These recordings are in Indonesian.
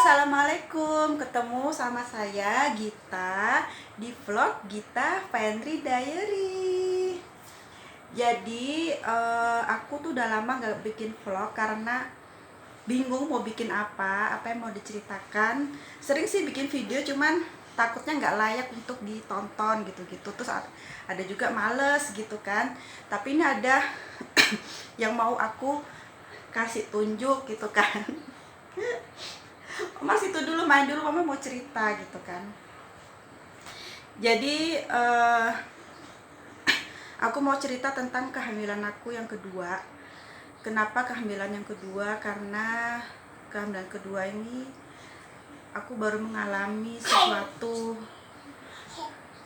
Assalamualaikum. Ketemu sama saya Gita di vlog Gita Fenri Diary. Jadi aku tuh udah lama gak bikin vlog karena bingung mau bikin apa yang mau diceritakan. Sering sih bikin video, cuman takutnya nggak layak untuk ditonton gitu-gitu. Terus ada juga males gitu kan. Tapi ini ada yang mau aku kasih tunjuk gitu kan. Mas itu dulu, main dulu, mama mau cerita gitu kan. Jadi aku mau cerita tentang kehamilan aku yang kedua. Kenapa kehamilan yang kedua? Karena kehamilan kedua ini aku baru mengalami suatu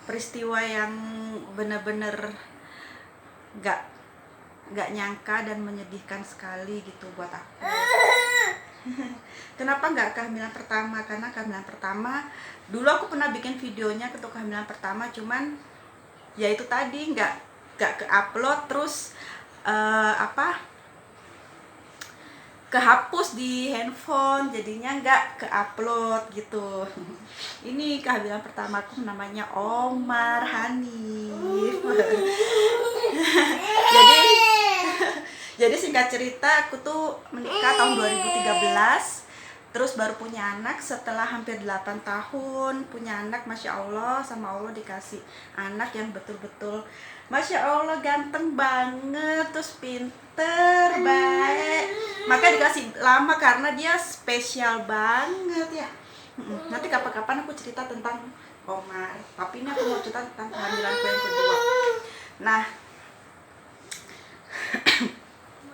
peristiwa yang benar-benar gak nyangka dan menyedihkan sekali gitu buat aku. Kenapa nggak kehamilan pertama? Karena kehamilan pertama dulu aku pernah bikin videonya untuk kehamilan pertama, cuman ya itu tadi nggak ke-upload, terus kehapus di handphone, jadinya nggak ke-upload gitu. Ini kehamilan pertamaku, namanya Omar Hanif. Jadi singkat cerita, aku tuh menikah tahun 2013, terus baru punya anak setelah hampir 8 tahun. Punya anak, Masya Allah, sama Allah dikasih anak yang betul-betul Masya Allah ganteng banget, terus pinter, baik. Maka dikasih lama karena dia spesial banget ya. Nanti kapan-kapan aku cerita tentang Omar, tapi ini aku mau cerita tentang kehamilanku yang kedua. Nah,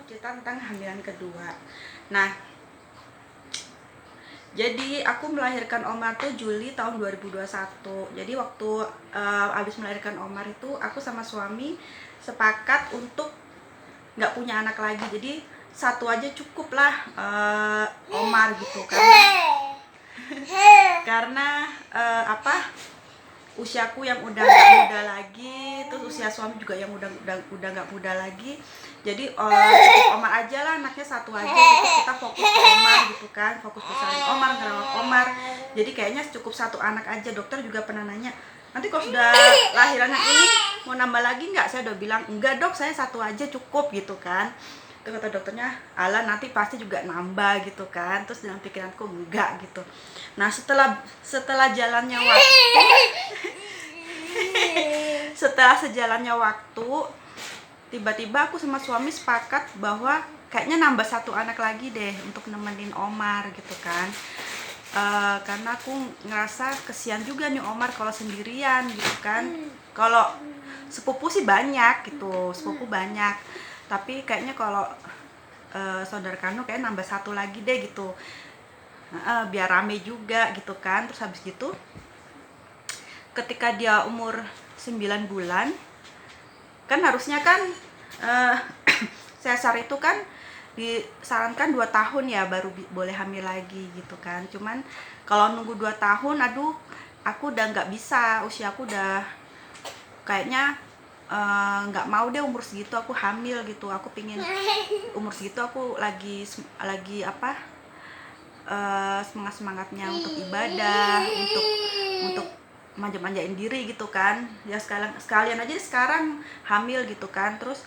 cerita tentang kehamilan kedua. Nah, jadi aku melahirkan Omar tuh Juli tahun 2021. Jadi waktu abis melahirkan Omar itu, aku sama suami sepakat untuk nggak punya anak lagi. Jadi satu aja cukup lah, Omar gitu. Karena usiaku yang udah nggak muda lagi, terus usia suami juga yang udah nggak muda lagi. Jadi cukup Omar aja lah, anaknya satu aja cukup, kita fokus ke Omar gitu kan, fokus besarin Omar, ngerawat Omar. Jadi kayaknya cukup satu anak aja. Dokter juga pernah nanya, nanti kalau sudah lahir anak ini mau nambah lagi nggak? Saya udah bilang enggak dok, saya satu aja cukup gitu kan. Terus kata dokternya, ala nanti pasti juga nambah gitu kan. Terus dalam pikiranku enggak gitu. Nah, setelah jalannya waktu sejalannya waktu, tiba-tiba aku sama suami sepakat bahwa kayaknya nambah satu anak lagi deh untuk nemenin Omar gitu kan. Karena aku ngerasa kesian juga nih Omar kalau sendirian gitu kan. Kalau sepupu sih banyak gitu, sepupu banyak, tapi kayaknya kalau saudara kandung kayak nambah satu lagi deh gitu, biar rame juga gitu kan. Terus habis gitu, ketika dia umur 9 bulan, kan harusnya kan sesar itu kan disarankan 2 tahun ya baru boleh hamil lagi gitu kan. Cuman kalau nunggu 2 tahun, aduh aku udah nggak bisa, usia aku udah kayaknya nggak mau deh umur segitu aku hamil gitu. Aku pingin umur segitu aku lagi semangatnya untuk ibadah, untuk manja-manjain diri gitu kan. Ya sekalian aja sekarang hamil gitu kan. Terus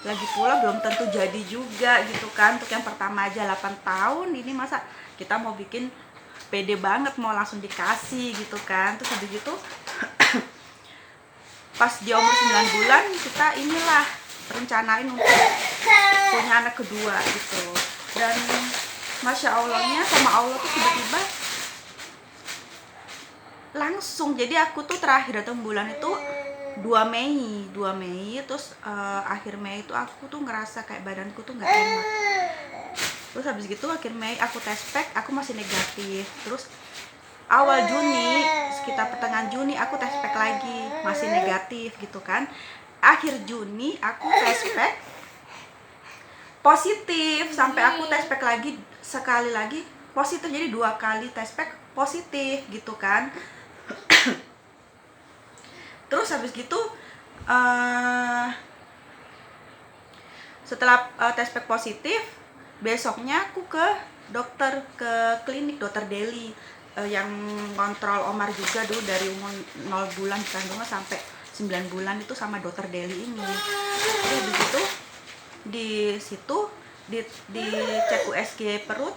lagi pula belum tentu jadi juga gitu kan. Untuk yang pertama aja 8 tahun, ini masa kita mau bikin pede banget mau langsung dikasih gitu kan. Terus habis itu pas dia umur 9 bulan, kita inilah rencanain untuk punya anak kedua gitu. Dan Masya Allahnya sama Allah tuh tiba-tiba langsung. Jadi aku tuh terakhir datang bulan itu 2 Mei, terus akhir Mei itu aku tuh ngerasa kayak badanku tuh nggak enak. Terus habis gitu akhir Mei aku tes pack, aku masih negatif. Terus awal Juni, sekitar pertengahan Juni aku tes pack lagi, masih negatif gitu kan. Akhir Juni aku tes pack positif, sampai aku tes pack lagi sekali lagi positif. Jadi 2 kali tes pack positif gitu kan. Terus habis gitu setelah tes pack positif, besoknya aku ke dokter, ke klinik dokter Deli, yang kontrol Omar juga dulu dari umur 0 bulan kandungan sampai 9 bulan itu sama dokter Deli ini. Terus di situ dicek USG perut,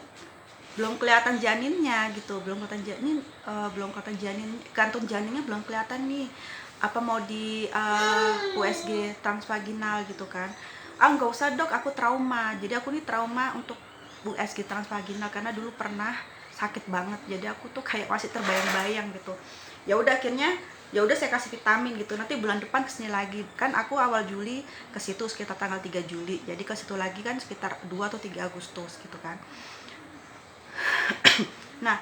belum kelihatan janinnya gitu, belum kelihatan janin, kantung janinnya belum kelihatan nih, apa mau di USG transvaginal gitu kan. Nggak usah dok, aku trauma. Jadi aku nih trauma untuk USG transvaginal karena dulu pernah sakit banget, jadi aku tuh kayak masih terbayang-bayang gitu. Ya udah, akhirnya ya udah saya kasih vitamin gitu, nanti bulan depan kesini lagi. Kan aku awal Juli ke situ sekitar tanggal 3 Juli, jadi ke situ lagi kan sekitar 2 atau 3 Agustus gitu kan. Nah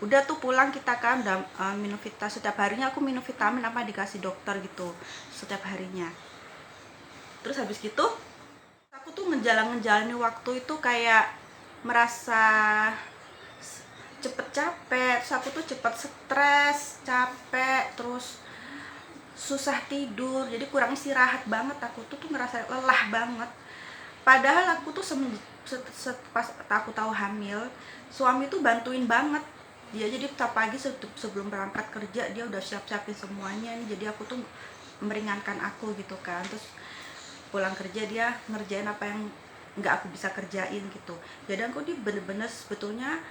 udah tuh pulang kita kan udah minum vitamin setiap harinya, aku minum vitamin apa dikasih dokter gitu setiap harinya. Terus habis gitu aku tuh ngejalani waktu itu kayak merasa cepet capek, terus aku tuh cepet stres, capek, terus susah tidur, jadi kurang istirahat banget. Aku tuh ngerasa lelah banget. Padahal aku tuh pas aku tahu hamil, suami tuh bantuin banget. Dia jadi tiap pagi sebelum berangkat kerja dia udah siap-siapin semuanya nih, jadi aku tuh meringankan aku gitu kan. Terus pulang kerja dia ngerjain apa yang nggak aku bisa kerjain gitu. Jadi aku nih bener-bener sebetulnya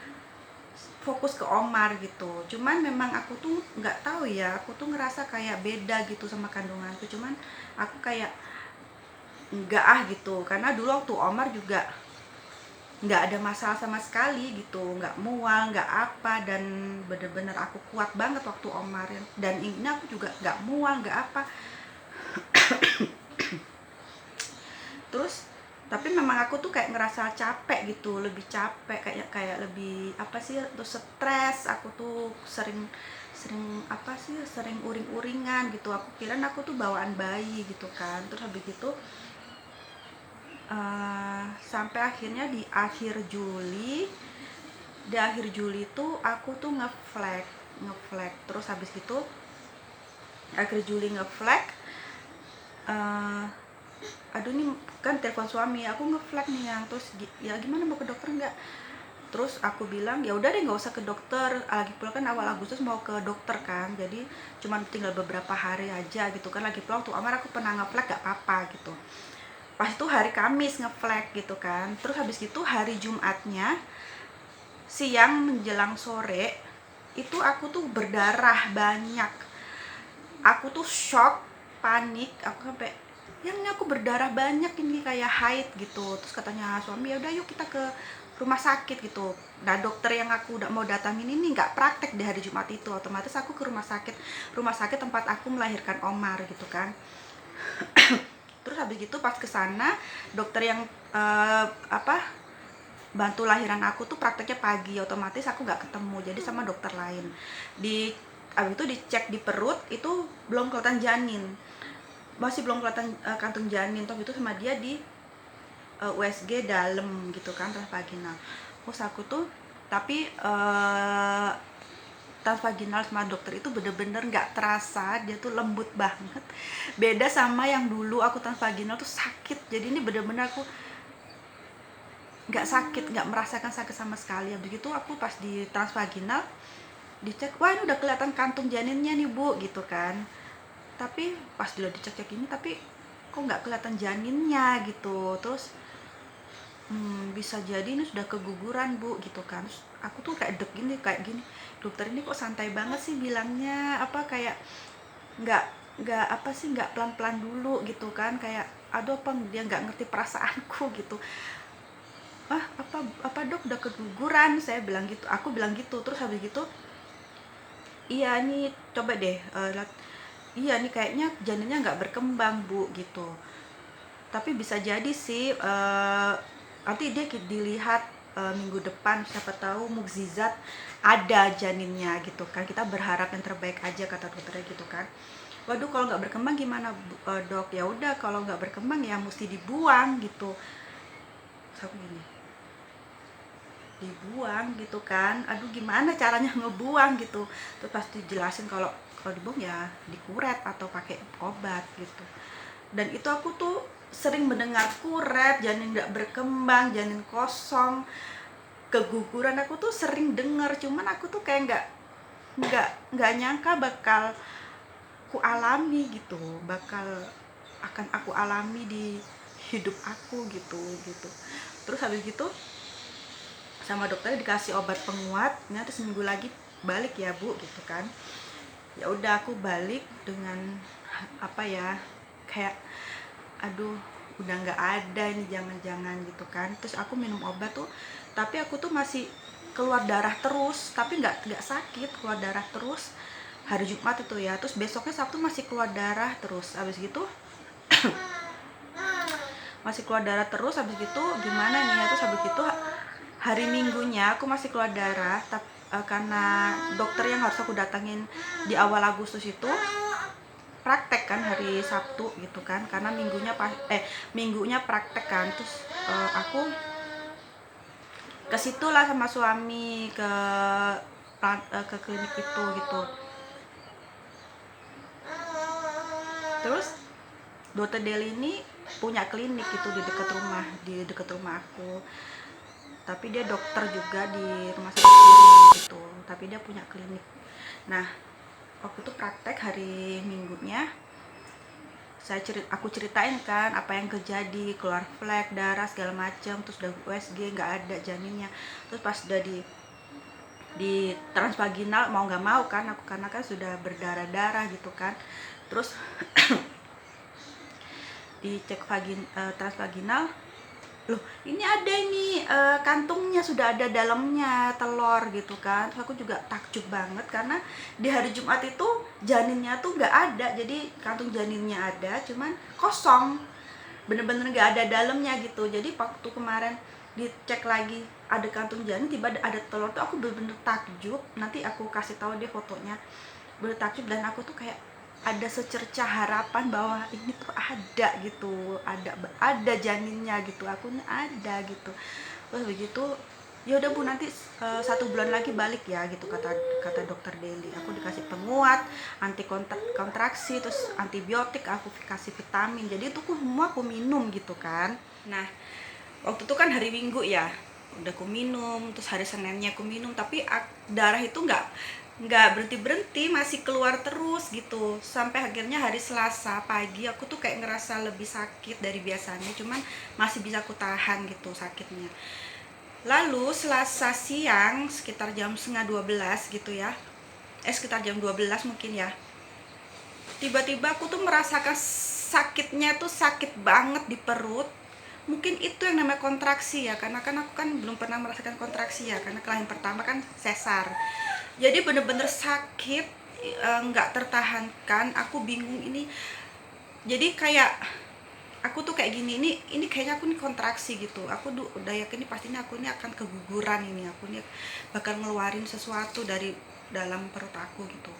fokus ke Omar gitu. Cuman memang aku tuh nggak tahu ya, aku tuh ngerasa kayak beda gitu sama kandunganku. Cuman aku kayak nggak gitu, karena dulu waktu Omar juga nggak ada masalah sama sekali gitu, nggak mual, nggak apa, dan bener-bener aku kuat banget waktu Omar. Dan ini aku juga nggak mual, nggak apa. Terus tapi memang aku tuh kayak ngerasa capek gitu, lebih capek, kayak lebih apa sih, terus stres. Aku tuh sering uring-uringan gitu. Aku kira aku tuh bawaan bayi gitu kan. Terus habis itu sampai akhirnya di akhir Juli tuh aku tuh ngeflag. Terus habis itu akhir Juli ngeflag, aduh nih kan telepon suami, aku ngeflag nih yang, terus ya gimana, mau ke dokter nggak? Terus aku bilang ya udah deh nggak usah ke dokter, lagi pula kan awal Agustus mau ke dokter kan, jadi cuman tinggal beberapa hari aja gitu kan. Lagi pula waktu Amar aku pernah ngeflag gak apa-apa gitu. Pas itu hari Kamis ngeflag gitu kan. Terus habis itu hari Jumatnya siang menjelang sore itu aku tuh berdarah banyak. Aku tuh shock, panik, aku sampai yang ini aku berdarah banyak, ini kayak haid gitu. Terus katanya suami ya udah yuk kita ke rumah sakit gitu. Nah dokter yang aku udah mau datangin ini nggak praktek di hari Jumat itu, otomatis aku ke rumah sakit tempat aku melahirkan Omar gitu kan. Terus habis gitu pas kesana dokter yang bantu lahiran aku tuh prakteknya pagi, otomatis aku nggak ketemu, jadi sama dokter lain. Abis itu dicek di perut, itu belum kelihatan janin, masih belum kelihatan kantung janin. Terus itu sama dia di USG dalam gitu kan, transvaginal. Terus aku tuh tapi transvaginal sama dokter itu bener-bener nggak terasa, dia tuh lembut banget, beda sama yang dulu aku transvaginal tuh sakit. Jadi ini bener-bener aku nggak sakit, nggak merasakan sakit sama sekali. Begitu aku pas di transvaginal dicek, wah ini udah kelihatan kantung janinnya nih bu gitu kan. Tapi pas udah dicek ini, tapi kok nggak kelihatan janinnya gitu. Terus bisa jadi ini sudah keguguran bu gitu kan. Terus aku tuh kayak gini, dokter ini kok santai banget sih bilangnya, apa kayak nggak apa sih, nggak pelan-pelan dulu gitu kan, kayak aduh apa dia nggak ngerti perasaanku gitu. Apa dok udah keguguran, saya bilang gitu, aku bilang gitu. Terus habis gitu, iya nih coba deh iya nih kayaknya janinnya nggak berkembang bu gitu, tapi bisa jadi sih nanti dia dilihat minggu depan, siapa tahu mukjizat ada janinnya gitu kan, kita berharap yang terbaik aja kata dokternya gitu kan. Waduh kalau nggak berkembang gimana dok? Ya udah kalau nggak berkembang ya mesti dibuang gitu. Terus aku gini, dibuang gitu kan, aduh gimana caranya ngebuang gitu. Terus pasti jelasin kalau dibuang ya dikuret atau pakai obat gitu. Dan itu aku tuh sering mendengar kuret, janin nggak berkembang, janin kosong, keguguran, aku tuh sering dengar, cuman aku tuh kayak nggak nyangka bakal aku alami gitu, akan aku alami di hidup aku gitu. Terus habis gitu sama dokternya dikasih obat penguat, terus seminggu lagi balik ya Bu gitu kan. Ya udah aku balik dengan apa ya, kayak aduh udah nggak ada ini, jangan-jangan gitu kan. Terus aku minum obat tuh, tapi aku tuh masih keluar darah terus, tapi nggak sakit, keluar darah terus hari Jumat itu ya. Terus besoknya Sabtu masih keluar darah terus, habis gitu masih keluar darah terus, habis gitu gimana nih ya. Terus habis gitu hari Minggunya aku masih keluar darah, karena dokter yang harus aku datangin di awal Agustus itu praktek kan hari Sabtu gitu kan, karena minggunya praktek kan. Terus aku ke situ lah sama suami ke klinik itu gitu. Terus dokter Deli ini punya klinik gitu di dekat rumah aku, tapi dia dokter juga di rumah sakit gitu, tapi dia punya klinik. Nah waktu itu praktek hari Minggunya, aku ceritain kan apa yang terjadi, keluar flek, darah segala macam, terus udah USG nggak ada janinnya. Terus pas udah di transvaginal, mau nggak mau kan aku, karena kan sudah berdarah-darah gitu kan. Terus dicek transvaginal, loh ini ada ini kantungnya sudah ada dalamnya telur gitu kan. Terus aku juga takjub banget karena di hari Jumat itu janinnya tuh nggak ada, jadi kantung janinnya ada cuman kosong, bener-bener nggak ada dalamnya gitu. Jadi waktu kemarin dicek lagi ada kantung janin, tiba ada telur tuh, aku bener-bener takjub. Nanti aku kasih tahu dia fotonya, bener takjub. Dan aku tuh kayak ada secerca harapan bahwa ini tuh ada gitu, ada janinnya gitu, akunya ada gitu. Terus begitu, ya udah Bu, nanti 1 bulan lagi balik ya gitu, kata dokter Deli. Aku dikasih penguat, anti kontraksi, terus antibiotik, aku kasih vitamin. Jadi itu semua aku minum gitu kan. Nah waktu itu kan hari Minggu ya, udah aku minum, terus hari Seninnya aku minum, tapi darah itu nggak berhenti, masih keluar terus gitu. Sampai akhirnya hari Selasa pagi aku tuh kayak ngerasa lebih sakit dari biasanya, cuman masih bisa aku tahan gitu sakitnya. Lalu Selasa siang sekitar jam 11:30 gitu ya, sekitar jam 12 mungkin ya, tiba-tiba aku tuh merasakan sakitnya tuh sakit banget di perut. Mungkin itu yang namanya kontraksi ya, karena kan aku kan belum pernah merasakan kontraksi ya, karena kelahiran pertama kan sesar. Jadi bener-bener sakit, nggak tertahankan. Aku bingung ini, jadi kayak aku tuh kayak gini, ini kayaknya aku nih kontraksi gitu. Aku udah yakin nih pastinya aku ini akan keguguran, ini aku nih bakal ngeluarin sesuatu dari dalam perut aku gitu.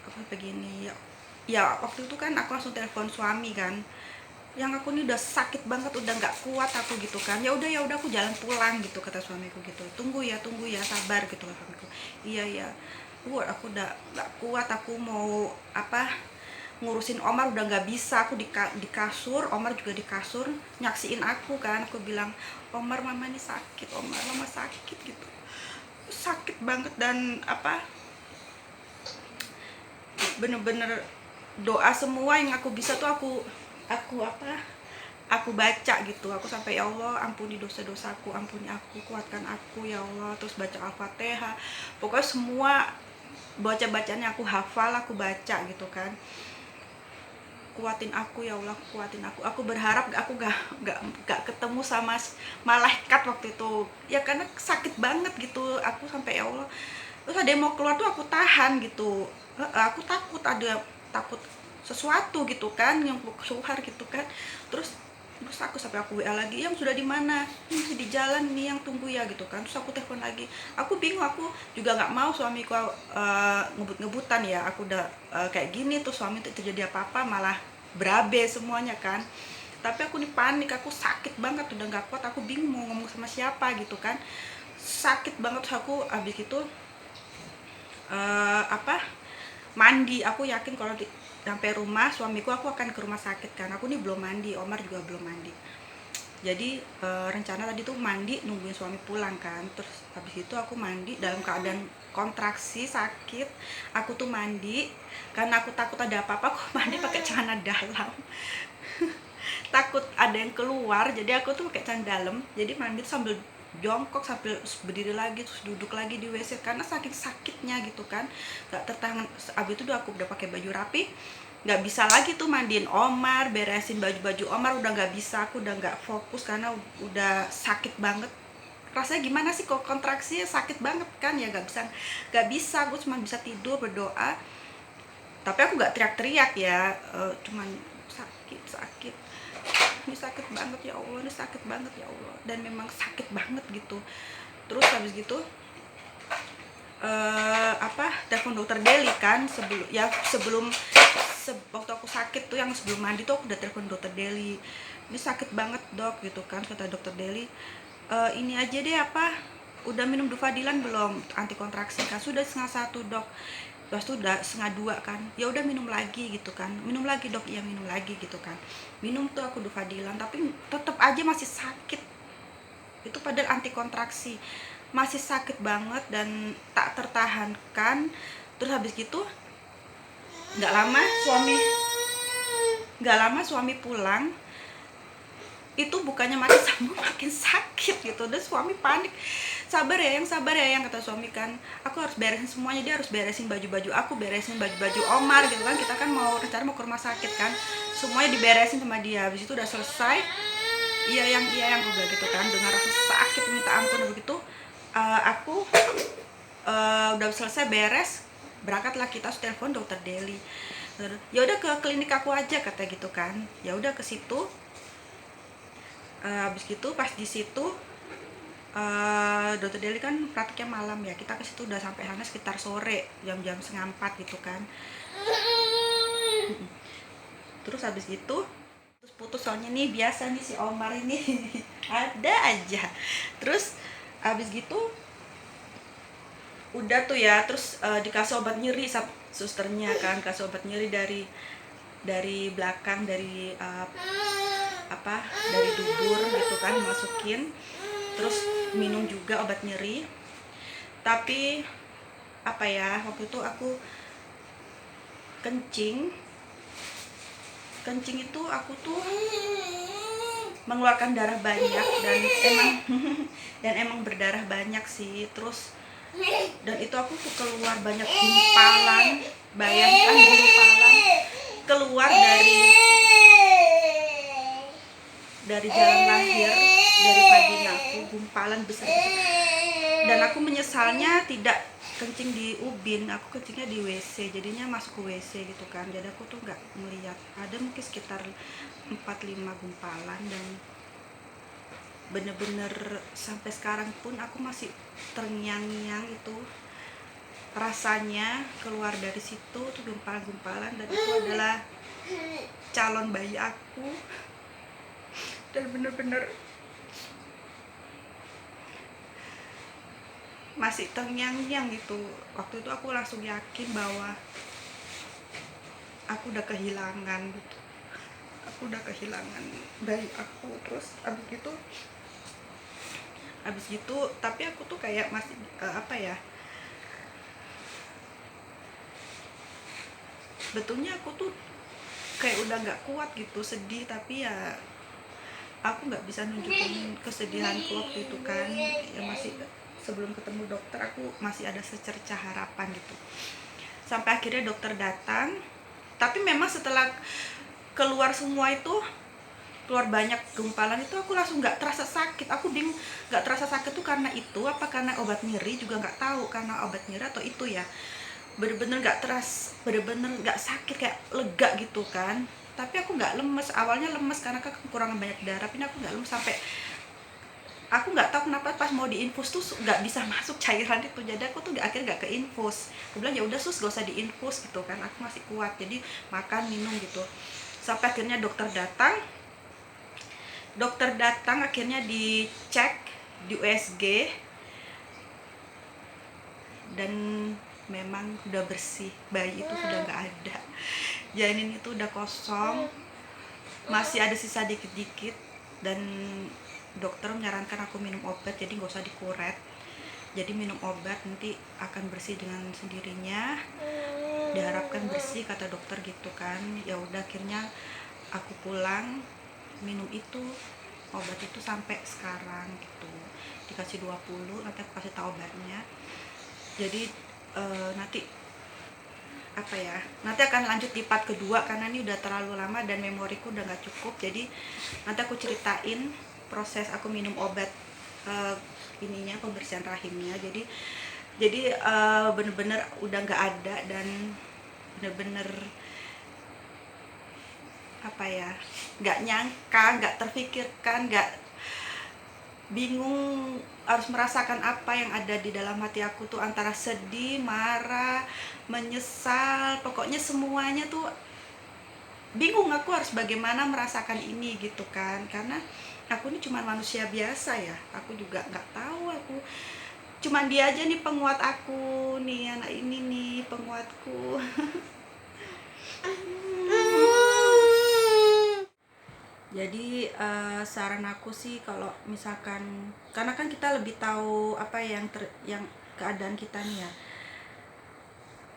Aku begini ya, waktu itu kan aku langsung telepon suami kan, yang aku nih udah sakit banget, udah nggak kuat aku gitu kan. Ya udah aku jalan pulang gitu, kata suamiku gitu. Tunggu ya sabar gitu lah suamiku. Iya Bu, aku udah nggak kuat, aku mau ngurusin Omar udah nggak bisa. Aku di kasur, Omar juga di kasur nyaksiin aku kan. Aku bilang, Omar mama ini sakit, Omar mama sakit gitu, sakit banget. Dan bener-bener doa semua yang aku bisa tuh aku baca gitu. Aku sampai, ya Allah ampuni dosa-dosaku, ampuni aku, kuatkan aku ya Allah. Terus baca Al-Fatihah, pokoknya semua baca-bacaannya aku hafal, aku baca gitu kan. Kuatin aku ya Allah, kuatin aku. Aku berharap aku gak ketemu sama malaikat waktu itu ya, karena sakit banget gitu. Aku sampai, ya Allah. Terus ada yang mau keluar tuh aku tahan gitu. Aku takut sesuatu gitu kan, yang keluar gitu kan. Terus aku sampai aku WA lagi, yang sudah di mana, ini masih di jalan nih, yang tunggu ya gitu kan. Terus aku telepon lagi, aku bingung. Aku juga nggak mau suamiku ngebut-ngebutan ya. Aku udah kayak gini tuh suami tuh terjadi apa-apa malah berabe semuanya kan. Tapi aku nih panik, aku sakit banget, udah nggak kuat, aku bingung mau ngomong sama siapa gitu kan, sakit banget. Terus aku abis itu mandi. Aku yakin kalau sampai rumah suamiku aku akan ke rumah sakit kan. Aku nih belum mandi, Omar juga belum mandi. Jadi rencana tadi tuh mandi nungguin suami pulang kan. Terus habis itu aku mandi dalam keadaan kontraksi sakit. Aku tuh mandi karena aku takut ada apa-apa, aku mandi pakai celana dalam. Takut ada yang keluar, jadi aku tuh pakai celana dalam. Jadi mandi sambil jongkok, sambil berdiri lagi, terus duduk lagi di WC karena saking sakitnya gitu kan, nggak tertahan. Abis itu aku udah pakai baju rapi, nggak bisa lagi tuh mandiin Omar, beresin baju-baju Omar, udah nggak bisa. Aku udah nggak fokus karena udah sakit banget. Rasanya gimana sih kok kontraksi sakit banget kan ya, nggak bisa. Gue cuma bisa tidur berdoa, tapi aku nggak teriak-teriak ya, cuman sakit, ini sakit banget ya Allah, ini sakit banget ya Allah, dan memang sakit banget gitu. Terus habis gitu telepon dokter Deli kan, sebelum waktu aku sakit tuh, yang sebelum mandi tuh aku udah telepon dokter Deli. Ini sakit banget dok gitu kan, kata dokter Deli. Ini aja deh udah minum Dufadilan belum, anti kontraksi kan? Sudah 1/2 dok. Pas itu udah 1/2 kan, ya udah minum lagi gitu kan, minum lagi dok, iya minum lagi gitu kan. Minum tuh aku Dufadilan, tapi tetap aja masih sakit. Itu padahal anti kontraksi, masih sakit banget dan tak tertahankan. Terus habis gitu nggak lama suami pulang, itu bukannya makin sembuh makin sakit gitu. Dan suami panik, sabar ya yang kata suami kan, aku harus beresin semuanya. Dia harus beresin baju-baju aku, beresin baju-baju Omar gitu kan. Kita kan rencana mau ke rumah sakit kan, semuanya diberesin sama dia. Habis itu udah selesai, iya yang gue bilang gitu kan, dengan rasa sakit minta ampun. Begitu aku udah selesai beres, berangkatlah kita, telepon dokter Deli. Ya udah ke klinik aku aja kata gitu kan. Ya udah ke situ. Habis gitu pas di situ dokter Deli kan praktiknya malam ya, kita ke situ udah sampai sana sekitar sore, jam 3:30 gitu kan. Terus habis gitu terus putus, soalnya nih biasa nih si Omar ini ada aja. Terus habis gitu udah tuh ya, terus dikasih obat nyeri susternya kan, kasih obat nyeri dari belakang, dari dari dubur gitu kan, masukin. Terus minum juga obat nyeri. Tapi waktu itu aku kencing itu aku tuh mengeluarkan darah banyak, dan emang berdarah banyak sih. Terus dan itu aku tuh keluar banyak gumpalan, bayangkan gumpalan keluar dari jalan lahir, dari vaginaku, gumpalan besar. Dan aku menyesalnya tidak kencing di ubin, aku kencingnya di WC, jadinya masuk ke WC gitu kan. Jadi aku tuh nggak melihat, ada mungkin sekitar 4-5 gumpalan. Dan bener-bener sampai sekarang pun aku masih terngiang-ngiang itu rasanya keluar dari situ tuh gumpalan-gumpalan. Dan itu adalah calon bayi aku, dan bener-bener masih terngiang-ngiang gitu. Waktu itu aku langsung yakin bahwa aku udah kehilangan gitu, aku udah kehilangan bayi aku. Terus abis gitu tapi aku tuh kayak masih betulnya aku tuh kayak udah nggak kuat gitu, sedih. Tapi ya aku nggak bisa nunjukin kesedihanku waktu itu kan, ya masih sebelum ketemu dokter aku masih ada secercah harapan gitu. Sampai akhirnya dokter datang. Tapi memang setelah keluar semua itu, keluar banyak gumpalan itu, aku langsung nggak terasa sakit. Aku bingung, nggak terasa sakit tuh karena itu apa karena obat nyeri, juga nggak tahu karena obat nyeri atau itu ya. Bener-bener nggak sakit, kayak lega gitu kan. Tapi aku nggak lemes, awalnya lemes karena kekurangan banyak darah. Ini aku nggak lemes, sampai aku nggak tahu kenapa pas mau diinfus tuh nggak bisa masuk cairan itu. Jadi aku tuh akhirnya nggak keinfus. Aku bilang ya udah sus, gak usah diinfus gitu kan, aku masih kuat, jadi makan minum gitu. Sampai akhirnya dokter datang akhirnya dicek di USG, dan memang udah bersih, bayi itu sudah nggak ada, janin itu udah kosong, masih ada sisa dikit-dikit, dan dokter menyarankan aku minum obat, jadi nggak usah dikuret, jadi minum obat nanti akan bersih dengan sendirinya, diharapkan bersih kata dokter gitu kan. Ya udah, akhirnya aku pulang minum itu obat itu sampai sekarang gitu, dikasih 20, nanti aku kasih tahu obatnya. Jadi nanti apa ya, nanti akan lanjut di part kedua karena ini udah terlalu lama dan memoriku udah nggak cukup. Jadi nanti aku ceritain proses aku minum obat ininya, pembersihan rahimnya. Jadi bener-bener udah nggak ada, dan bener-bener apa ya, nggak nyangka, nggak terfikirkan, nggak, bingung harus merasakan apa yang ada di dalam hati aku tuh, antara sedih, marah, menyesal, pokoknya semuanya tuh bingung aku harus bagaimana merasakan ini gitu kan. Karena aku ini cuma manusia biasa ya, aku juga nggak tahu, aku cuman dia aja nih penguat aku nih, anak ini nih penguatku. Jadi saran aku sih, kalau misalkan, karena kan kita lebih tahu apa yang keadaan kita nih ya.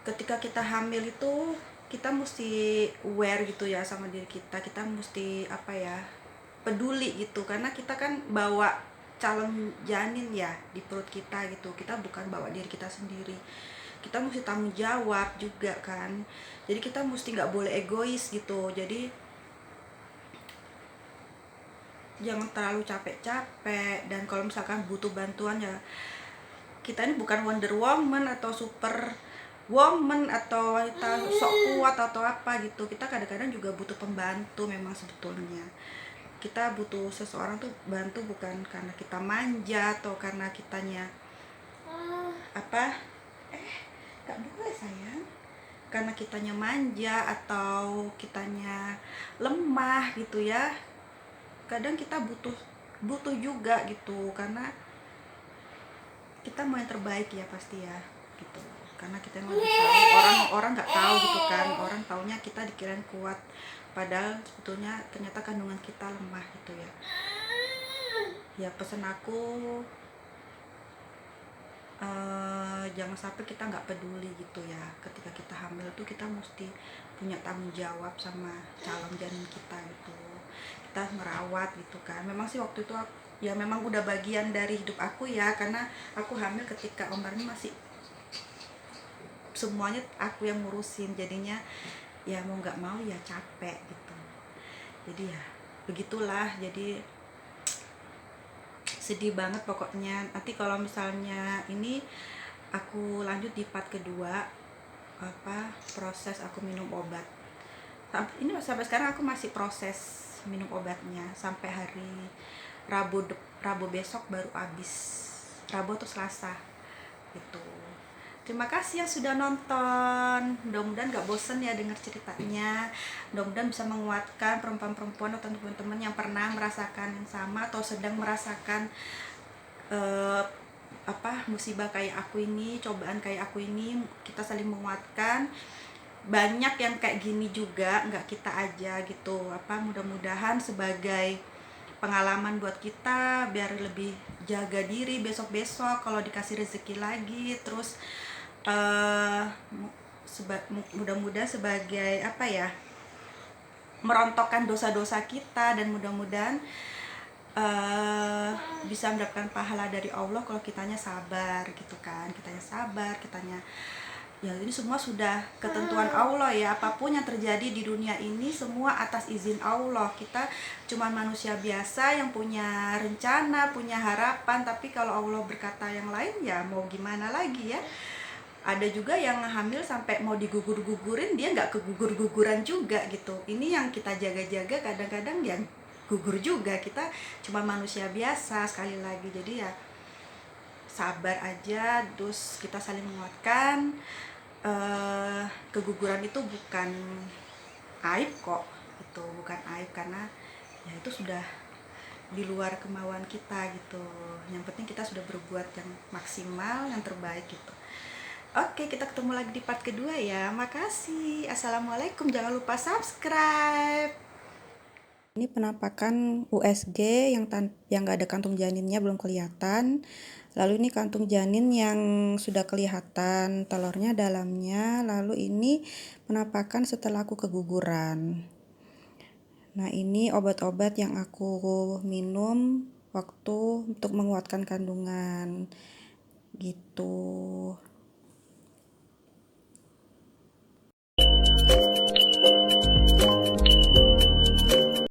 Ketika kita hamil itu kita mesti aware gitu ya sama diri kita. Kita mesti apa ya, peduli gitu, karena kita kan bawa calon janin ya di perut kita gitu. Kita bukan bawa diri kita sendiri. Kita mesti tanggung jawab juga kan. Jadi kita mesti nggak boleh egois gitu. Jadi jangan terlalu capek-capek, dan kalau misalkan butuh bantuan ya, kita ini bukan Wonder Woman atau Super Woman atau wanita sok kuat atau apa gitu. Kita kadang-kadang juga butuh pembantu memang sebetulnya. Kita butuh seseorang tuh bantu, bukan karena kita manja atau karena kitanya apa, gak boleh sayang, karena kitanya manja atau kitanya lemah gitu ya. Kadang kita butuh juga gitu, karena kita mau yang terbaik ya pasti ya gitu. Karena kita mau tahu, orang nggak tahu gitu kan, orang taunya kita dikirain kuat, padahal sebetulnya ternyata kandungan kita lemah gitu ya. Ya pesan aku, jangan sampai kita nggak peduli gitu ya. Ketika kita hamil tuh kita mesti punya tanggung jawab sama calon janin kita gitu. Kita merawat gitu kan. Memang sih waktu itu ya memang udah bagian dari hidup aku ya, karena aku hamil ketika Omar ini masih semuanya aku yang ngurusin. Jadinya ya mau nggak mau ya capek gitu. Jadi ya begitulah. Jadi sedih banget pokoknya. Nanti kalau misalnya ini aku lanjut di part kedua, apa proses aku minum obat. Ini sampai sekarang aku masih proses minum obatnya sampai hari Rabu besok baru habis. Rabu atau Selasa gitu. Terima kasih yang sudah nonton. Mudah-mudahan gak bosen ya dengar ceritanya. Mudah-mudahan bisa menguatkan perempuan-perempuan atau teman-teman yang pernah merasakan yang sama atau sedang merasakan musibah kayak aku ini, cobaan kayak aku ini. Kita saling menguatkan. Banyak yang kayak gini juga, nggak kita aja gitu. Mudah-mudahan sebagai pengalaman buat kita, biar lebih jaga diri besok-besok kalau dikasih rezeki lagi. Terus mudah-mudahan sebagai merontokkan dosa-dosa kita, dan mudah-mudahan bisa mendapatkan pahala dari Allah kalau kitanya sabar gitu kan. Kitanya ya, ini semua sudah ketentuan Allah ya. Apapun yang terjadi di dunia ini semua atas izin Allah. Kita cuma manusia biasa yang punya rencana, punya harapan, tapi kalau Allah berkata yang lain ya mau gimana lagi ya. Ada juga yang hamil sampai mau digugur-gugurin, dia nggak kegugur-guguran juga gitu. Ini yang kita jaga-jaga, kadang-kadang yang gugur juga. Kita cuma manusia biasa sekali lagi. Jadi ya sabar aja, terus kita saling menguatkan. Keguguran itu bukan aib kok, itu bukan aib, karena ya itu sudah di luar kemauan kita gitu. Yang penting kita sudah berbuat yang maksimal, yang terbaik gitu. Oke, kita ketemu lagi di part kedua ya. Makasih. Assalamualaikum. Jangan lupa subscribe. Ini penampakan USG yang nggak ada kantung janinnya, belum kelihatan. Lalu ini kantung janin yang sudah kelihatan telurnya dalamnya. Lalu ini penampakan setelah aku keguguran. Nah, ini obat-obat yang aku minum waktu untuk menguatkan kandungan gitu.